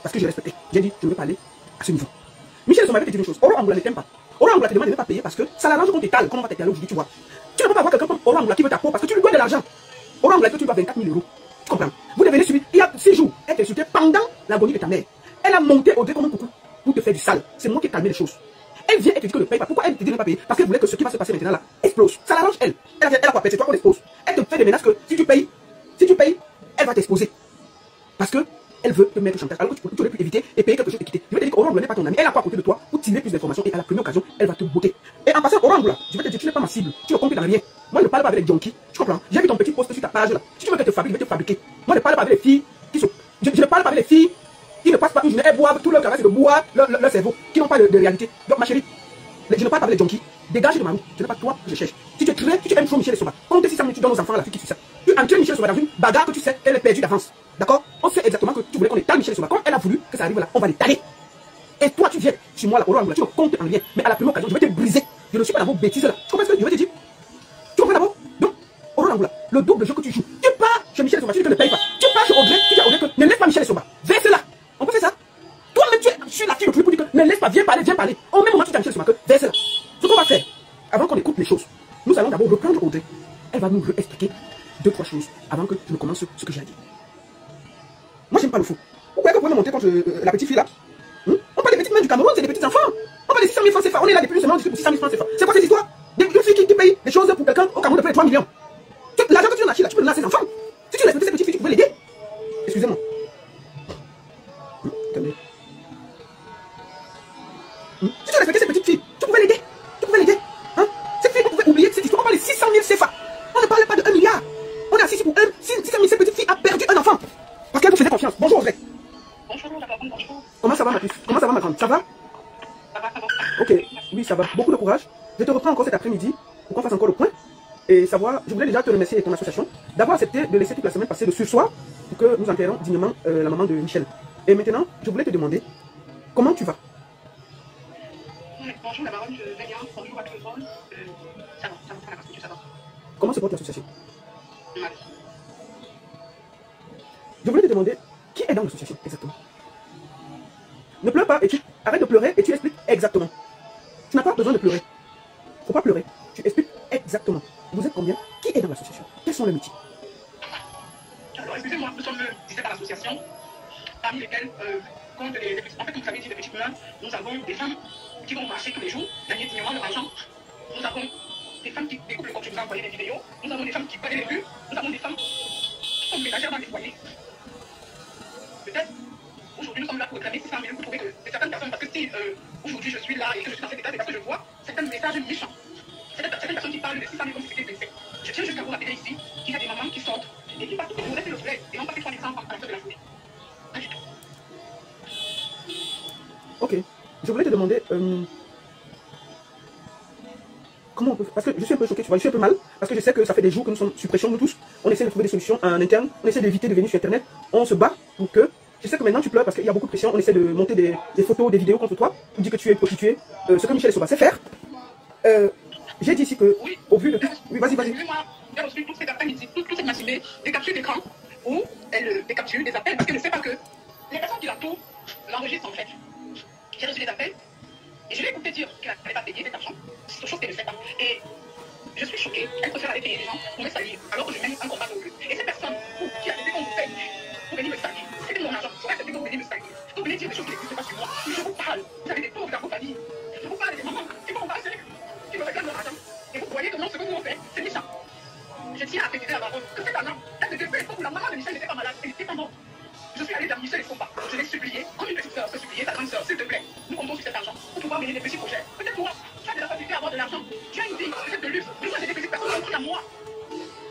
parce que je respectais. J'ai dit, je ne veux pas aller à ce niveau. Michel Sommet avait dit une chose. Aurore Angoula ne t'aime pas. Aurore Angoula te demande de ne pas payer parce que ça l'arrange qu'on t'étale. Comment on va t'étaler aujourd'hui, tu vois. Tu ne peux pas avoir quelqu'un comme Aurore Angoula qui veut ta peau parce que tu lui dois de l'argent. Aurore Angoula, tu dois 24 000 euros. Tu comprends? Vous devenez subir. Il y a 6 jours, elle t'a insulté pendant l'agonie de ta mère. Elle a monté au dé comme un coucou pour te faire du sale. C'est moi qui ai calmé les choses. Elle vient et te dit que ne paye pas. Pourquoi elle te dit de ne pas payer? Parce qu'elle voulait que ce qui va se passer maintenant là explose. Ça l'arrange elle. Elle a quoi? C'est toi qu'on expose. Elle te fait des menaces que si tu payes, elle va t'exposer. Parce que elle veut te mettre au chantage. Alors que tu aurais pu éviter et payer quelque chose et quitter. Je vais te dire qu'Aurore Angoula n'est pas ton ami. Elle a quoi à côté de toi pour tirer plus d'informations et à la première occasion, elle va te botter. Et en passant, Aurore Angoula, je vais te dire, tu n'es pas ma cible. Tu ne comptes dans rien. Moi, je ne parle pas avec les junkies. Tu comprends? J'ai vu ton petit post sur ta page là. Si tu veux que je te fabrique, je vais te fabriquer. Moi, je ne parle pas avec les filles qui sont. Je ne parle pas avec les filles qui ne passent pas une journée, elles boivent tout leur travail, c'est de boire leur cerveau, qui n'ont pas de réalité. Donc, ma chérie, je ne parle pas avec les junkies. Dégage de ma roue. Ce n'est pas toi que je cherche. Si tu aimes trop Michel Somba, compte 600 000, tu donnes aux enfants à la fille qui fait ça. Tu entraînes Michel Somba dans une bagarre que tu sais qu'elle est perdue d'avance. D'accord? On sait exactement que tu voulais qu'on étale Michel Somba. Comme elle a voulu que ça arrive là, on va l'étaler. Et toi, tu viens sur moi là, Aurore Angoula, tu ne comptes en rien. Mais à la première occasion, je vais te briser. Je ne suis pas dans vos bêtises là. Tu comprends ce que je vais te dire? Tu comprends d'abord? Donc, Aurore Angoula, le double jeu que tu joues. Tu pars chez Michel Somba, tu dis que ne paye pas. Tu pars chez Audrey, tu dis à Audrey que ne laisse pas Michel Somba. Verse là. On peut faire ça? Toi-même, tu es sur la fille de pour dire que ne laisse pas, viens parler. Au même moment, tu dis à Michel Somba que verse là. Ce qu'on va faire, avant qu'on écoute les choses, nous allons d'abord reprendre Audrey. Elle va nous expliquer 2-3 choses avant que je ne commence ce que j'ai à dire. Moi, j'aime pas le fou. Vous croyez que vous pouvez me monter contre la petite fille là? On parle des petites mains du Cameroun, c'est des petits enfants. On parle des 600 000 francs CFA. On est là depuis une semaine, on discute pour 600 000 francs CFA. C'est quoi cette histoire? Une fille qui paye des choses pour quelqu'un au Cameroun de près de 3 millions. L'argent que tu donnes à Chine, tu peux donner à ses enfants. Si tu respectes cette petite fille, tu peux l'aider. Excusez-moi. Attendez. Si tu respectais cette petite fille, tu pouvais l'aider. Hein? Cette fille, on pouvait oublier cette histoire. On parle de 600 000 CFA. On ne parle pas de 1 milliard. On est assis pour 600 000. Cette petite fille a perdu un enfant. Parce qu'elle vous faisait confiance. Bonjour, Audrey. Bonjour, bonjour. Comment ça va, ma puce? Comment ça va, ma grande? Ça va? Ça va. Ok, oui, ça va. Beaucoup de courage. Je te reprends encore cet après-midi pour qu'on fasse encore le point. Et savoir, je voulais déjà te remercier et ton association d'avoir accepté de laisser toute la semaine passer de ce soir pour que nous enterrons dignement la maman de Michel. Et maintenant, je voulais te demander, comment tu vas? Bonjour la baronne, je vais bien. Bonjour à tout le monde. Ça va. Comment se porte l'association? Mal. Je voulais te demander, qui est dans l'association exactement? Ne pleure pas et tu arrête de pleurer et tu expliques exactement. Tu n'as pas besoin de pleurer. Faut pas pleurer. Tu expliques exactement. Vous êtes combien? Qui est dans l'association? Quels sont les métiers? Alors, excusez-moi, nous sommes 17 à l'association, parmi lesquels, compte les petits, en fait, comme vous savez dit, les petites mains, nous avons des femmes qui vont marcher tous les jours, gagner dignement leur argent. Nous avons des femmes qui découpent le corps, je vous ai envoyé des vidéos. Nous avons des femmes qui balaient les rues. Nous avons des femmes qui sont ménagères dans les foyers. Peut-être, aujourd'hui, nous sommes là pour réclamer 600 000 pour trouver que certaines personnes, parce que si aujourd'hui je suis là et que je suis dans cet état, c'est parce que je vois certains messages méchants. Certaines personnes qui parlent de 600 000 comme si c'était blessé. Je tiens juste à vous rappeler ici qu'il y a des mamans qui sortent et qui partent pour laisser le soleil et non pas qu'ils font des enfants à la fin de la journée. Pas du tout. Ok. Je voulais te demander, comment on peut... Parce que je suis un peu choqué, tu vois, je suis un peu mal, parce que je sais que ça fait des jours que nous sommes sous pression, nous tous. On essaie de trouver des solutions en interne, on essaie d'éviter de venir sur Internet, on se bat pour que... Je sais que maintenant tu pleures parce qu'il y a beaucoup de pression, on essaie de monter des photos, des vidéos contre toi, pour dire que tu es prostituée, ce que Michel Somba sait faire. J'ai dit ici que, oui, au vu de tout... Oui, vas-y. Moi, j'ai reçu toute cette après-midi, toute cette matinée, des captures d'écran, où elle des captures, des appels, parce qu'elle ne sait pas que les personnes qui l'entourent l'enregistrent en fait. J'ai reçu des appels, et je l'ai écouté dire qu'elle n'allait pas payer cet argent, c'est une chose qu'elle ne sait pas. Et je suis choquée, elle préfère aller payer les gens pour me salir, alors que je mène un combat non plus. Et ces personnes qui acceptent qu'on vous paye pour venir me salir, c'était mon argent, j'aurais accepté qu'on venir me salir. Vous venez dire des choses qui n'existent pas sur moi, mais je vous parle, vous avez des pauvres dans vos familles. Je vous parle des mamans qui vont embrasser, qui me réclament leur argent. Et vous voyez que non, ce que nous on fait, c'est méchant. Je tiens à préciser à Baron que cet argent, elle ne devait pas où la maman de Michel n'était pas malade, elle n'était pas morte. Je suis allée vers Michel et Somba. Je l'ai supplié, comme une petite soeur peut supplier sa grande soeur, s'il te plaît. Nous comptons sur cet argent pour pouvoir mener des petits projets. Peut-être toi, tu as de la facilité à avoir de l'argent. Tu as une vie, peut-être de luxe. Mais moi, j'ai des petites personnes qui sont à moi.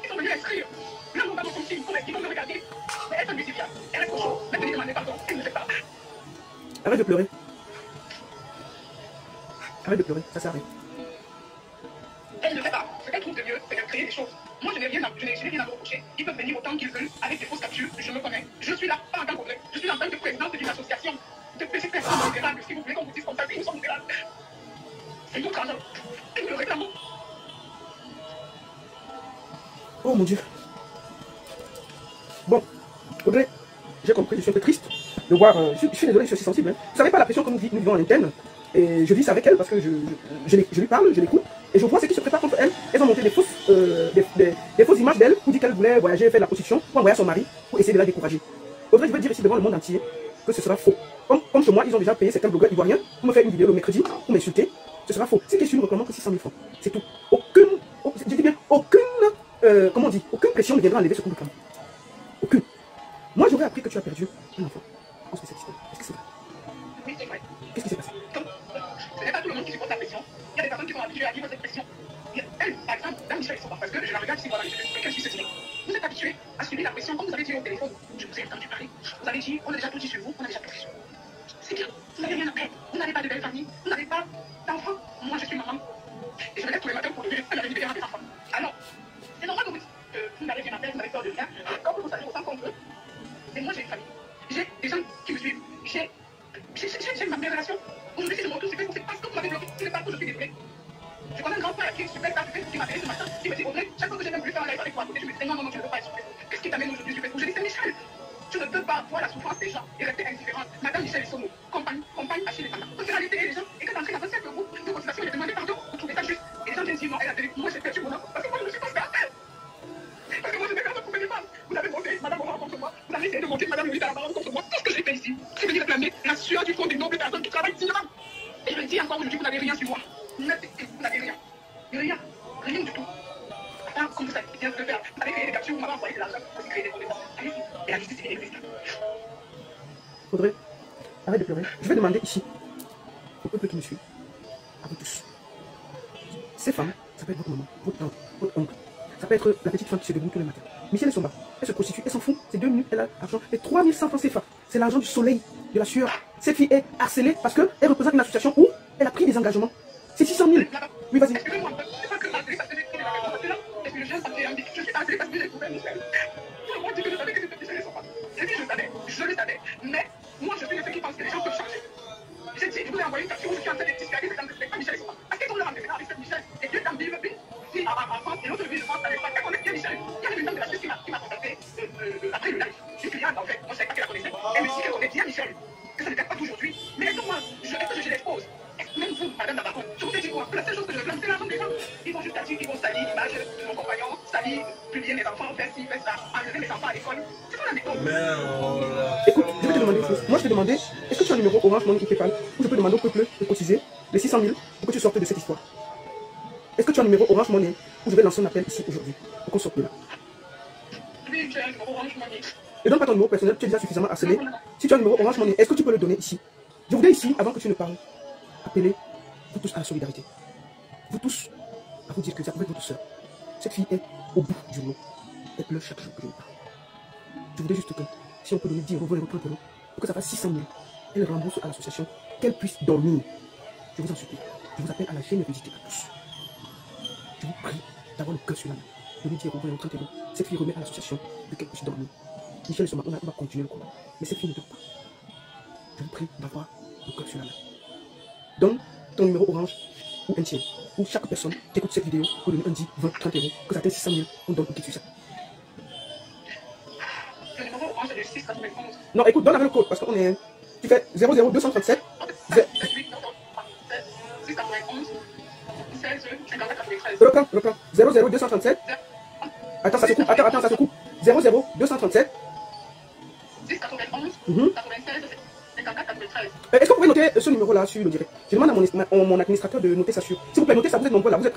Ils sont venus inscrire. Là, nous avons son signe. Ils vont me regarder. Mais elles sont musiciennes. Elle est trop chaude. Elle venait demander pardon. Elle ne sait pas. Arrête de pleurer. Arrête de pleurer, ça sert à rien. Elle ne fait pas. Ce qu'elle trouve de mieux, c'est de créer des choses. Moi, je n'ai rien à me reprocher. Ils peuvent venir autant qu'ils veulent avec des fausses captures. Je me connais. Je suis là, pas en tant qu'Audrey. Je suis en tant que présidente d'une association de petites personnes vulnérables. Si vous voulez qu'on vous dise comme ça, oui, nous sommes vulnérables. C'est notre argent. Et nous le réclamons. Oh mon Dieu. Bon, Audrey, j'ai compris, je suis un peu triste. de voir. Je suis désolé, je suis sensible. Hein. Vous savez pas la pression que nous vivons en interne. Et je vis avec elle parce que je lui parle, je l'écoute. Et je vois ce qui se prépare contre elle. Elles ont monté des fausses images d'elle pour dire qu'elle voulait voyager, faire la prostitution, pour envoyer à son mari, pour essayer de la décourager. Audrey, je veux dire ici devant le monde entier que ce sera faux. Comme chez moi, ils ont déjà payé certains blogueurs ivoiriens pour me faire une vidéo le mercredi, pour m'insulter. Ce sera faux. Si tu ne réclames que 600 000 francs, c'est tout. Je dis bien, comment on dit, aucune pression ne viendra enlever ce compte de cam. Aucune. Moi, j'aurais appris que tu as perdu un enfant. Je pense que c'est histoire. Est-ce que c'est vrai? Oui, c'est vrai. Qu'est-ce qui s'est passé? Ce n'est pas tout le monde qui supporte la pression. Il y a des personnes qui sont habituées à vivre cette pression. Elle, par exemple, Dame Michel Somba, parce que je la regarde ici, voilà, je sais qu'elle suit ce cinéma. Vous êtes habitués à subir la pression, comme vous avez dit au téléphone. Je vous ai entendu parler. Vous avez dit, on a déjà tout dit sur vous, on a déjà tout fait sur vous. C'est bien, vous n'avez rien à perdre. Vous n'avez pas de belle famille, vous n'avez pas d'enfants. Moi, je suis maman. Et je me lève tous les matins pour lever un des enfants. Alors, c'est normal que vous n'avez rien à perdre, vous n'avez peur de rien. Quand vous savez autant qu'on peut. Et moi, j'ai une famille. J'ai des gens qui me suivent. J'ai ma meilleure relation. Aujourd'hui, si je me retrouve sur Facebook, c'est parce que vous m'avez bloqué. Ce n'est pas que je suis désolée. Je connais un grand frère qui est super tard, qui m'a appelé ce matin, qui me dit Audrey, chaque fois que j'ai même voulu faire un live avec toi à côté, je me dis non, tu ne peux pas être sur Facebook. Qu'est-ce qui t'amène aujourd'hui sur Facebook? Je dis c'est Michel. Tu ne peux pas voir la souffrance des gens et rester indifférente. Madame Michel et Somo, compagne Achille et Panda. Parce que la réalité, les gens, et quand t'entrées dans un cercle groupe de cotisation, il a demandé pardon, vous trouvez ça juste. Et les gens viennent dire non, elle a dit moi j'ai perdu mon âme. Parce que moi je ne suis pas ça. Parce que moi je n'ai rien trouvé les femmes. Vous avez monté Madame Oran contre moi. Vous avez essayé de monter Madame Louise à la Baronne contre moi. Tout ce que j'ai fait ici, c'est venir réclamer la sueur du fond des nobles personnes qui travaillent dignement. Et je le dis encore aujourd'hui, vous n'avez rien sur moi. Vous n'avez rien. Rien. Rien du tout. Attends, comme vous savez bien ce que faire. Vous avez créé des captures, vous m'avez envoyé de l'argent pour créer des conversations. Allez-y. Et la justice, elle existe. Audrey, arrête de pleurer. Je vais demander ici, au peuple qui me suit, à vous tous. Ces femmes, ça peut être votre maman, votre tante, votre oncle. Ça peut être la petite femme qui se debout tous les matins. Michel Somba, elle se prostitue, elle s'en fout. C'est 2 minutes, elle a l'argent. Et 3100 francs CFA. C'est l'argent du soleil, de la sueur. Cette fille est harcelée parce qu'elle représente une association où elle a pris des engagements. C'est 600 000. Oui, vas-y. Excusez-moi, c'est pas que harcelée parce que j'ai pris des engagements. Est-ce que le jeune savait un je suis harcelée parce que j'ai trouvé Michel. Tout le monde dit que je savais que c'était Michel Somba. J'ai dit je le savais. Mais moi, je suis de ceux qui pensent que les gens peuvent changer. J'ai dit, je vous ai envoyé une capture où je suis en train de discuter avec pas Michel Somba. Parce qu'ils ont leur maintenant avec cette Michel. Et deux dames vivent une fille en France et l'autre vit en France. Elle connaît bien Michel. Il y a une dame de la Suisse qui m'a contacté après le live. Une cliente en fait. Moi, je ne savais pas qu'elle la connaissait. Elle me dit qu'elle connaît bien Michel. Que ça ne date pas d'aujourd'hui. Mais est-ce que moi, est-ce que je l'expose? Même vous, madame la baronne, je vous ai dit quoi? La seule chose que je réclame, c'est l'argent des gens. Ils vont juste dire qu'ils vont salir l'image de mon compagnon, salir, publier mes enfants, faire ci, faire ça, enlever mes enfants à l'école. C'est pas la méthode. Écoute, je vais te demander une chose. Moi, je te demandais, est-ce que tu as un numéro Orange Money ou PayPal où je peux demander au peuple de cotiser les 600 000 pour que tu sortes de cette histoire? Est-ce que tu as un numéro Orange Money où je vais lancer un appel ici aujourd'hui pour qu'on sorte de là? Oui, j'ai un numéro Orange Money. Ne donne pas ton numéro personnel, tu es déjà suffisamment harcelé. Si tu as un numéro Orange Money, est-ce que tu peux le donner ici? Je voudrais ici, avant que tu ne parles, appeler vous tous à la solidarité. Vous tous, à vous dire que ça peut être votre soeur. Cette fille est au bout du rouleau. Elle pleure chaque jour que je lui parle. Je voudrais juste que, si on peut donner 10 euros, 20 euros, 30 euros, pour que ça fasse 600 000, elle rembourse à l'association, qu'elle puisse dormir. Je vous en supplie. Je vous appelle à la générosité à tous. Je vous prie d'avoir le cœur sur la main. De lui dire au 20 euros, 30 euros, cette fille remet à l'association de qu'elle puisse dormir. Michel Somba, on va continuer le combat. Mais cette fille ne peut pas. Je vous prie d'avoir le cœur sur la main. Donne ton numéro Orange ou un tiers. Ou chaque personne qui écoute cette vidéo pour donner un 10, 20, 30 euros, que ça atteigne 600 000, on donne un petit sur ça. Le numéro Orange est le 6 91. Non, écoute, donne avec le code parce qu'on est. Tu fais 00237. 691 16 54 93. Reprends. 00237. Attends, ça se coupe. Attends, ça se coupe. 00237. 691 96 54 93. Est-ce que vous pouvez noter ce numéro-là sur le direct? Je demande à mon administrateur de noter ça sur. S'il vous plaît, notez ça, vous êtes nombreux là. Vous êtes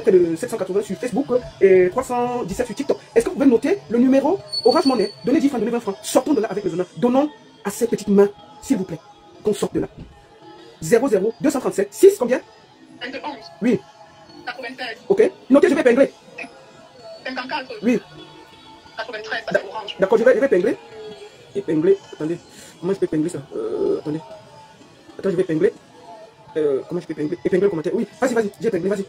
près de 780 sur Facebook et 317 sur TikTok. Est-ce que vous pouvez noter le numéro Orange Money? Donnez 10 francs, donnez 20 francs. Sortons de là avec les honneurs. Donnons à ces petites mains, s'il vous plaît, qu'on sorte de là. 00237 6 combien? 21 Oui. 96. Ok. Notez, je vais épingler. 54. Oui. 93, ça c'est Orange. D'accord, je vais épingler. Épingler. Attendez. Comment je peux épingler ça? Attendez. Attends, je vais épingler. Comment je peux épingler? Épingler le commentaire. Oui, vas-y, j'ai épinglé, vas-y.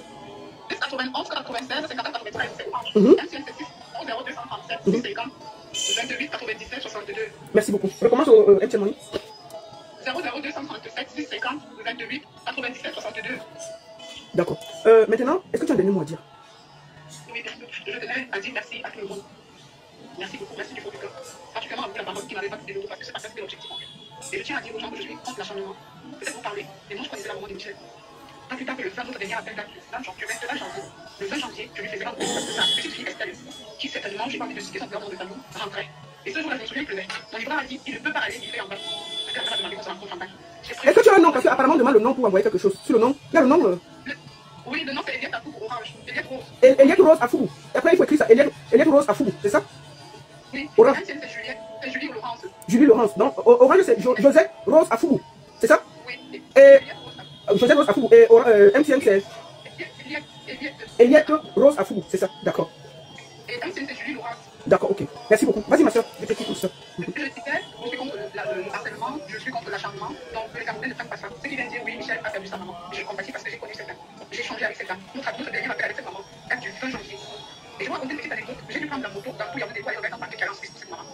91 96 54 93, c'est Orange. MCN c'est 6 0237 650 28 97 62. Merci beaucoup. Je recommence au MTN Money. 00237 650 28 97 62. D'accord. Maintenant, est-ce que tu as un dernier mot à dire? Oui, bien sûr. Je tenais à dire merci à tout le monde. Merci beaucoup, merci du fond du cœur. Particulièrement à vous, la parole qui n'avait pas de développement parce que c'est pas ça, c'était l'objectif en fait. Et je tiens à dire aux gens que je suis contre l'acharnement. Peut-être vous parlez, mais moi je connaissais la maman de Michel. Pas plus tard que le 20 dernier appel date le 20 janvier. Le 20 janvier, je lui faisais rendre parce que sa petite fille Estelle, qui certainement, j'ai pas envie de citer son nom de famille, rentrait. Et ce jour-là, je me souviens, il pleuvait. Mon livreur a dit, il ne peut pas aller, il fait en bas. Parce qu'elle m'a demandé qu'on se rencontre en bas. Est-ce que tu as un nom? Parce qu'apparemment, on demande le nom pour envoyer quelque chose. Sur le nom, il y a le nom. Oui, le nom c'est Eliette Afoubou Orange. Eliette Rose. Eliette Rose Afoubou. Après, il faut écrire ça. Eliette Rose Afoubou, c'est ça? Oui, Orange. c'est Juliette. C'est Julie Laurence. Julie Laurence. Donc, Orange, c'est Joseph Rose Afoubou. C'est ça? Oui. Et Joseph Rose Afoubou. Et MCN, c'est Eliette Rose Afoubou. C'est ça? D'accord. Et MCN, c'est Julie Laurence. D'accord, ok. Merci beaucoup. Vas-y, ma soeur. Je t'écoute, ma soeur. Je suis contre le harcèlement, je suis contre l'acharnement. Donc, les Camerounais ne prennent pas ça. Ceux qui viennent dire, oui, Michel a perdu sa maman. Je compatis parce que j'ai connu cette dame. J'ai échangé avec cette dame. Notre dernier appel avec cette maman date du 20 janvier. Et je vais raconter une petite anecdote. J'ai dû prendre la moto d'un coup, il y avait des toiles en parquet qui a lancé pour cette maman.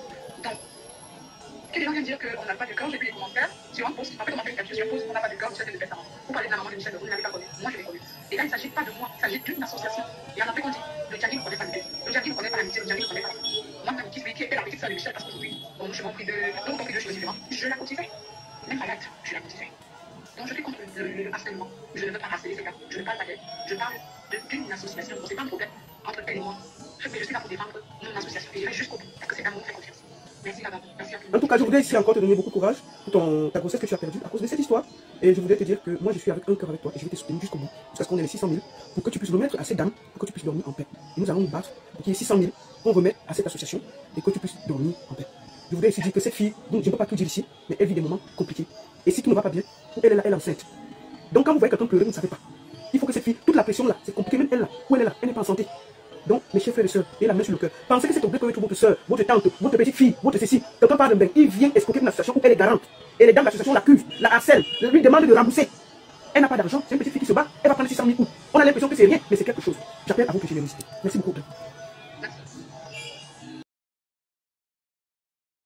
Donc, que les gens viennent dire qu'on n'a pas de cœur, j'ai vu les commentaires. Sur un post, en fait, on m'a fait une capture sur un post, on n'a pas de cœur, Michel vient de perdre sa maman. Vous parlez de la maman de Michel, vous ne l'avez pas connue. Moi, je l'ai connue. Et là, il ne s'agit pas de moi, il s'agit d'une association. Et en Afrique, on dit, le Djani ne connaît pas l'idée. Le Djani ne connaît pas l'amitié, le Djani ne connaît pas l'amour. Moi, ma petite fille qui était la petite sœur de Michel, parce qu'aujourd'hui, je m'en prie de choses différentes, je la cotisais. Même malade, je la cotisais. Donc, je suis contre le harcèlement. Je ne veux pas harceler ces gars. Je ne parle pas d'elle. Je parle d'une association. Ce n'est pas un problème entre elle et moi. Mais je suis là pour défendre mon association. Et je vais jusqu'au bout. Parce que c'est d'amour, fait confiance. Merci, madame. Merci à tout le monde. En tout cas, je voudrais ici encore te donner beaucoup de courage pour ta grossesse que tu as perdue à cause de cette histoire. Et je voudrais te dire que moi, je suis avec un cœur avec toi et je vais te soutenir jusqu'au bout. Jusqu'à ce qu'on ait les 600 000 pour que tu puisses remettre à cette dame, pour que tu puisses dormir en paix. Et nous allons nous battre pour qu'il y ait 600 000 qu'on remette à cette association et que tu puisses dormir en paix. Je voudrais aussi dire que cette fille, donc je ne peux pas tout dire ici, mais elle vit des moments compliqués. Et si tout ne va pas bien, elle est là, elle est enceinte. Donc quand vous voyez quelqu'un pleurer, vous ne savez pas. Il faut que cette fille, toute la pression là, c'est compliqué, même elle là, où elle est là, elle n'est pas en santé. Donc, mes chers frères et sœurs, ayez la main sur le cœur. Pensez que c'est obligé que votre soeur, votre tante, votre petite fille, votre ceci, quelqu'un parle d'un il vient escroquer une association où elle est garante. Et les dames de l'association l'accusent, la harcèlent, lui demandent de rembourser. Elle n'a pas d'argent, c'est une petite fille qui se bat, elle va prendre 600 000 coups. On a l'impression que c'est rien, mais c'est quelque chose. J'appelle à votre générosité. Merci beaucoup.